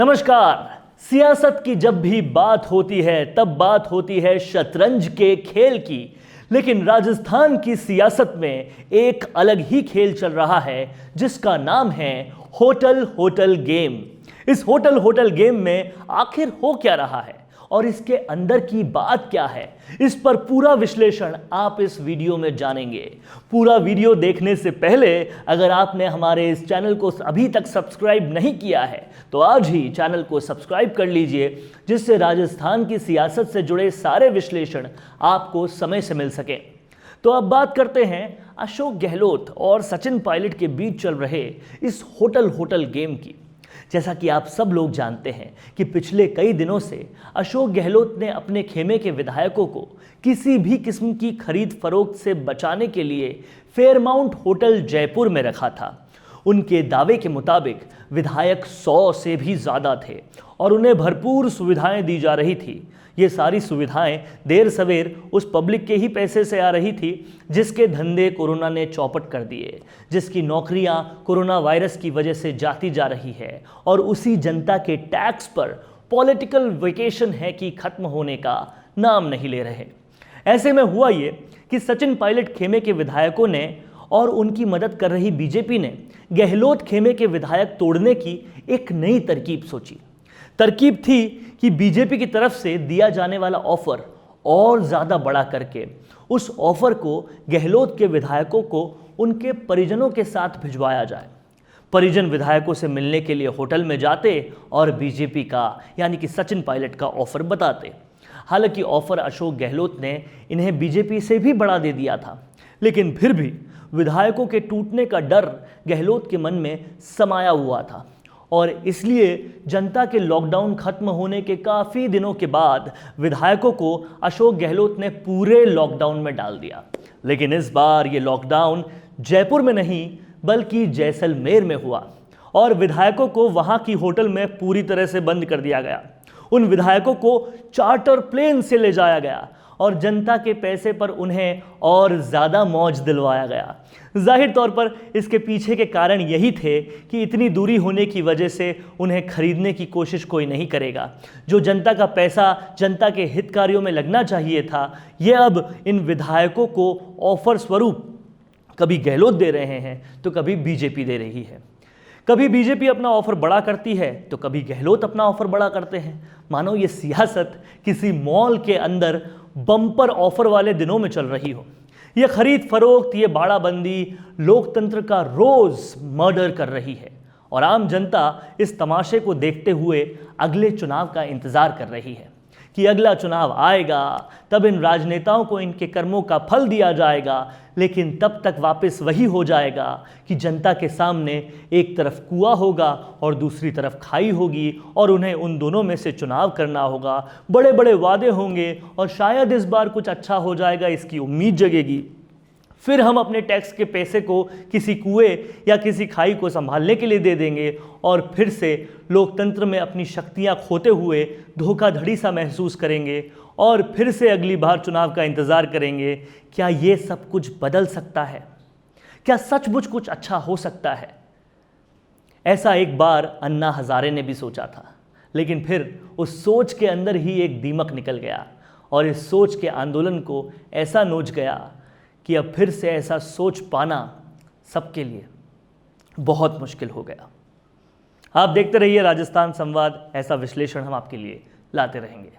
नमस्कार। सियासत की जब भी बात होती है तब बात होती है शतरंज के खेल की, लेकिन राजस्थान की सियासत में एक अलग ही खेल चल रहा है जिसका नाम है होटल होटल गेम। इस होटल होटल गेम में आखिर हो क्या रहा है और इसके अंदर की बात क्या है, इस पर पूरा विश्लेषण आप इस वीडियो में जानेंगे। पूरा वीडियो देखने से पहले अगर आपने हमारे इस चैनल को अभी तक सब्सक्राइब नहीं किया है तो आज ही चैनल को सब्सक्राइब कर लीजिए, जिससे राजस्थान की सियासत से जुड़े सारे विश्लेषण आपको समय से मिल सके। तो अब बात करते हैं अशोक गहलोत और सचिन पायलट के बीच चल रहे इस होटल होटल गेम की। जैसा कि आप सब लोग जानते हैं कि पिछले कई दिनों से अशोक गहलोत ने अपने खेमे के विधायकों को किसी भी किस्म की खरीद फरोख्त से बचाने के लिए फेयरमाउंट होटल जयपुर में रखा था। उनके दावे के मुताबिक विधायक 100 से भी ज़्यादा थे और उन्हें भरपूर सुविधाएं दी जा रही थी। ये सारी सुविधाएं देर सवेर उस पब्लिक के ही पैसे से आ रही थी जिसके धंधे कोरोना ने चौपट कर दिए, जिसकी नौकरियां कोरोना वायरस की वजह से जाती जा रही है और उसी जनता के टैक्स पर पॉलिटिकल वेकेशन है कि खत्म होने का नाम नहीं ले रहे। ऐसे में हुआ ये कि सचिन पायलट खेमे के विधायकों ने और उनकी मदद कर रही बीजेपी ने गहलोत खेमे के विधायक तोड़ने की एक नई तरकीब सोची। तरकीब थी कि बीजेपी की तरफ से दिया जाने वाला ऑफर और ज़्यादा बड़ा करके उस ऑफर को गहलोत के विधायकों को उनके परिजनों के साथ भिजवाया जाए। परिजन विधायकों से मिलने के लिए होटल में जाते और बीजेपी का यानी कि सचिन पायलट का ऑफर बताते। हालांकि ऑफर अशोक गहलोत ने इन्हें बीजेपी से भी बढ़ा दे दिया था, लेकिन फिर भी विधायकों के टूटने का डर गहलोत के मन में समाया हुआ था और इसलिए जनता के लॉकडाउन खत्म होने के काफ़ी दिनों के बाद विधायकों को अशोक गहलोत ने पूरे लॉकडाउन में डाल दिया। लेकिन इस बार ये लॉकडाउन जयपुर में नहीं बल्कि जैसलमेर में हुआ और विधायकों को वहाँ की होटल में पूरी तरह से बंद कर दिया गया। उन विधायकों को चार्टर प्लेन से ले जाया गया और जनता के पैसे पर उन्हें और ज़्यादा मौज दिलवाया गया। जाहिर तौर पर इसके पीछे के कारण यही थे कि इतनी दूरी होने की वजह से उन्हें खरीदने की कोशिश कोई नहीं करेगा। जो जनता का पैसा जनता के हित कार्यों में लगना चाहिए था, ये अब इन विधायकों को ऑफर स्वरूप कभी गहलोत दे रहे हैं तो कभी बीजेपी दे रही है। कभी बीजेपी अपना ऑफर बड़ा करती है तो कभी गहलोत अपना ऑफर बड़ा करते हैं। मानो ये सियासत किसी मॉल के अंदर बम्पर ऑफर वाले दिनों में चल रही हो। ये खरीद फरोख्त, ये बाड़ाबंदी लोकतंत्र का रोज मर्डर कर रही है और आम जनता इस तमाशे को देखते हुए अगले चुनाव का इंतजार कर रही है कि अगला चुनाव आएगा तब इन राजनेताओं को इनके कर्मों का फल दिया जाएगा। लेकिन तब तक वापस वही हो जाएगा कि जनता के सामने एक तरफ कुआं होगा और दूसरी तरफ खाई होगी और उन्हें उन दोनों में से चुनाव करना होगा। बड़े बड़े वादे होंगे और शायद इस बार कुछ अच्छा हो जाएगा, इसकी उम्मीद जगेगी। फिर हम अपने टैक्स के पैसे को किसी कुएं या किसी खाई को संभालने के लिए दे देंगे और फिर से लोकतंत्र में अपनी शक्तियां खोते हुए धोखाधड़ी सा महसूस करेंगे और फिर से अगली बार चुनाव का इंतज़ार करेंगे। क्या ये सब कुछ बदल सकता है? क्या सचमुच कुछ अच्छा हो सकता है? ऐसा एक बार अन्ना हजारे ने भी सोचा था, लेकिन फिर उस सोच के अंदर ही एक दीमक निकल गया और इस सोच के आंदोलन को ऐसा नोच गया कि अब फिर से ऐसा सोच पाना सबके लिए बहुत मुश्किल हो गया। आप देखते रहिए राजस्थान संवाद, ऐसा विश्लेषण हम आपके लिए लाते रहेंगे।